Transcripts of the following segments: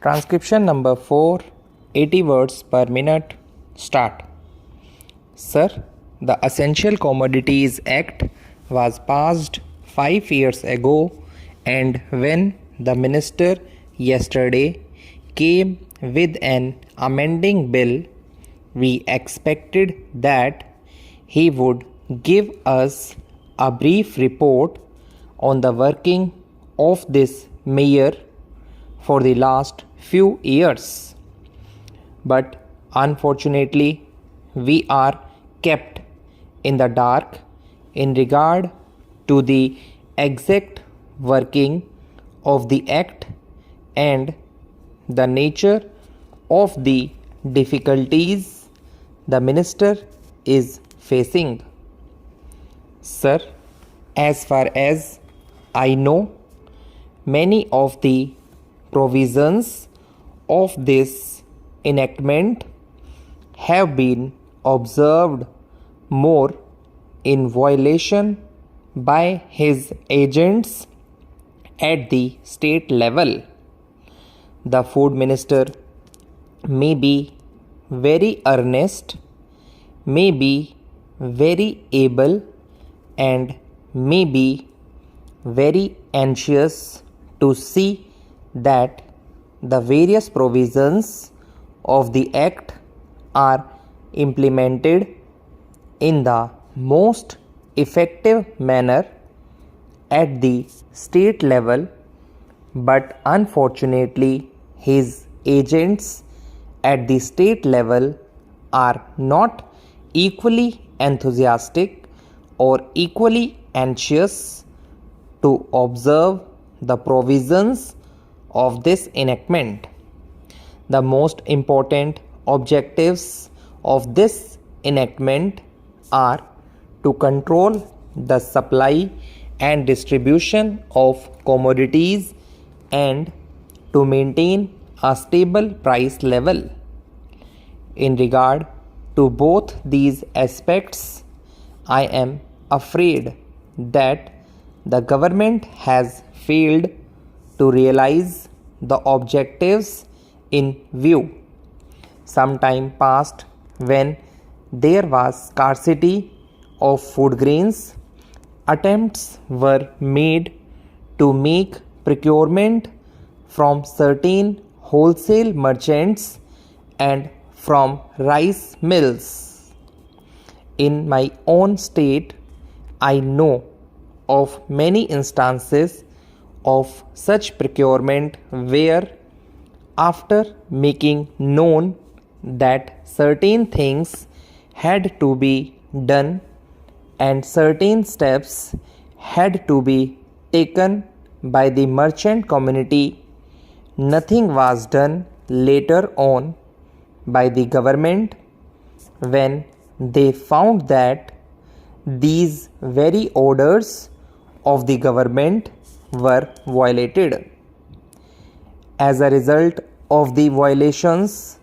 Transcription number 4, 80 words per minute. Start. Sir, the Essential Commodities Act was passed 5 years ago, and when the minister yesterday came with an amending bill, we expected that he would give us a brief report on the working of this measure for the last few years. But unfortunately, we are kept in the dark in regard to the exact working of the Act and the nature of the difficulties the minister is facing. Sir, as far as I know, many of the provisions of this enactment have been observed more in violation by his agents at the state level. The food minister may be very earnest, may be very able, and may be very anxious to see that the various provisions of the Act are implemented in the most effective manner at the state level, but unfortunately his agents at the state level are not equally enthusiastic or equally anxious to observe the provisions of this enactment. The most important objectives of this enactment are to control the supply and distribution of commodities and to maintain a stable price level. In regard to both these aspects, I am afraid that the government has failed to realize the objectives in view. Some time passed when there was scarcity of food grains. Attempts were made to make procurement from certain wholesale merchants and from rice mills. In my own state, I know of many instances of such procurement where, after making known that certain things had to be done and certain steps had to be taken by the merchant community, nothing was done later on by the government when they found that these very orders of the government were violated. As a result of the violations,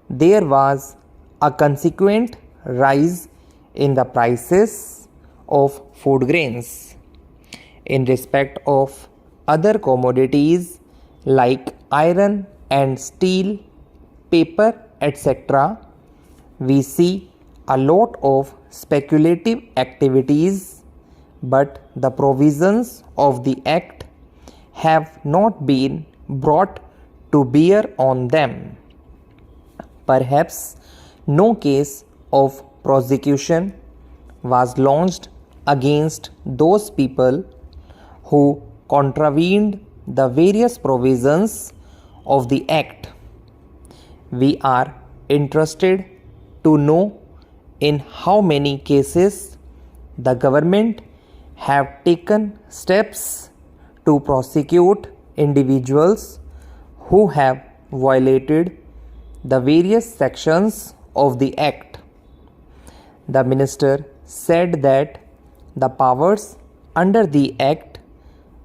there was a consequent rise in the prices of food grains. In respect of other commodities like iron and steel, paper, etc., we see a lot of speculative activities, but the provisions of the Act have not been brought to bear on them. Perhaps no case of prosecution was launched against those people who contravened the various provisions of the Act. We are interested to know in how many cases the government have taken steps to prosecute individuals who have violated the various sections of the Act. The minister said that the powers under the Act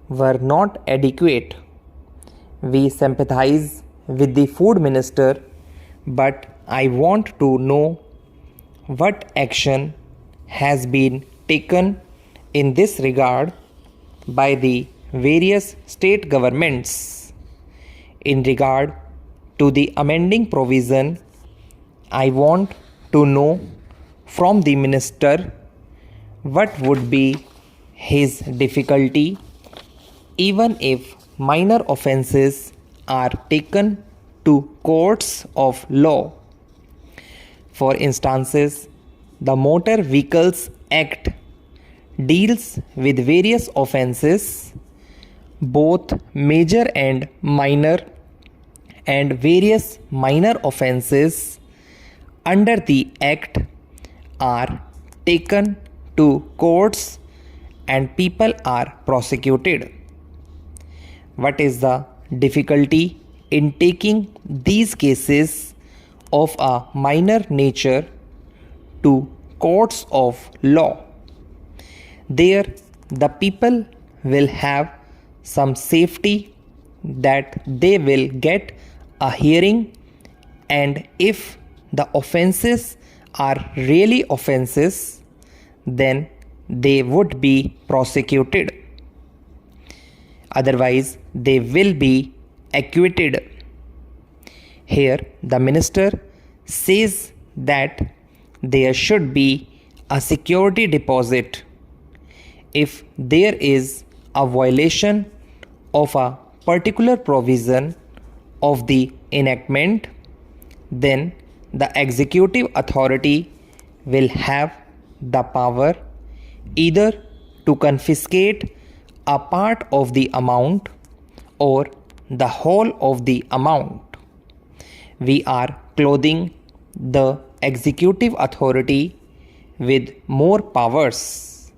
were not adequate. We sympathize with the food minister, but I want to know what action has been taken in this regard by the various state governments. In regard to the amending provision, I want to know from the minister what would be his difficulty even if minor offences are taken to courts of law. For instances, the Motor Vehicles Act deals with various offences, both major and minor, and various minor offences under the Act are taken to courts and people are prosecuted. What is the difficulty in taking these cases of a minor nature to courts of law? There, the people will have some safety that they will get a hearing, and if the offences are really offences, then they would be prosecuted. Otherwise, they will be acquitted. Here, the minister says that there should be a security deposit. If there is a violation of a particular provision of the enactment, then the executive authority will have the power either to confiscate a part of the amount or the whole of the amount. We are clothing the executive authority with more powers.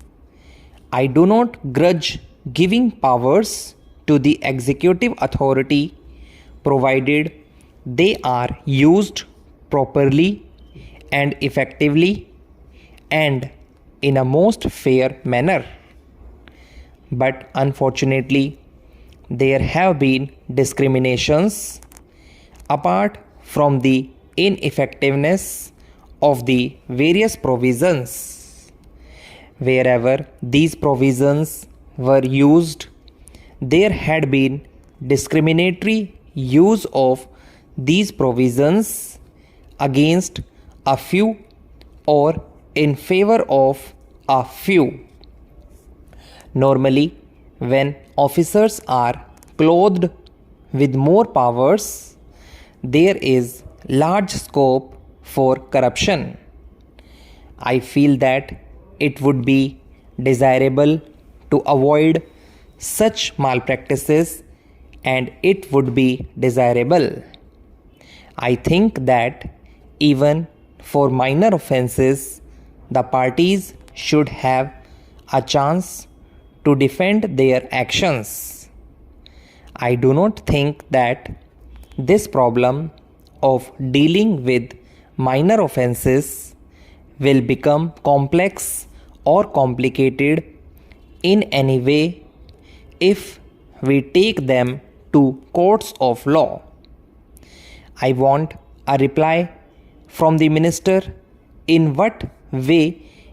I do not grudge giving powers to the executive authority provided they are used properly and effectively and in a most fair manner. But unfortunately, there have been discriminations apart from the ineffectiveness of the various provisions. Wherever these provisions were used, there had been discriminatory use of these provisions against a few or in favor of a few. Normally, when officers are clothed with more powers, there is large scope for corruption. I feel that it would be desirable to avoid such malpractices, and it would be desirable. I think that even for minor offences, the parties should have a chance to defend their actions. I do not think that this problem of dealing with minor offences will become complex or complicated in any way if we take them to courts of law. I want a reply from the minister in what way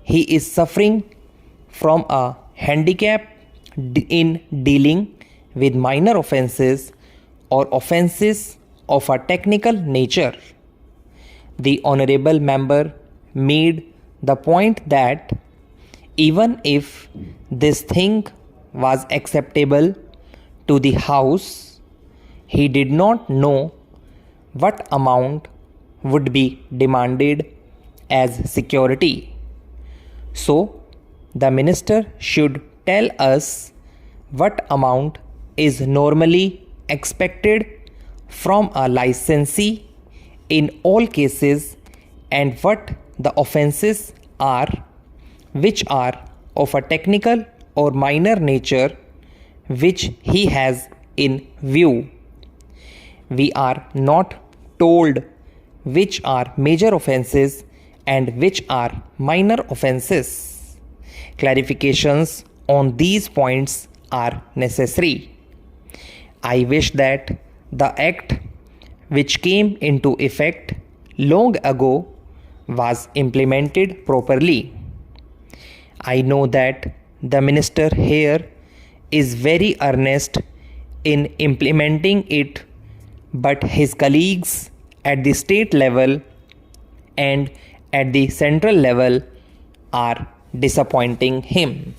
he is suffering from a handicap in dealing with minor offences or offences of a technical nature. The honorable member made the point that even if this thing was acceptable to the House, he did not know what amount would be demanded as security. So, the minister should tell us what amount is normally expected from a licensee in all cases and what the offences are which are of a technical or minor nature which he has in view. We are not told which are major offences and which are minor offences. Clarifications on these points are necessary. I wish that the Act which came into effect long ago was implemented properly. I know that the minister here is very earnest in implementing it but his colleagues at the state level and at the central level are disappointing him.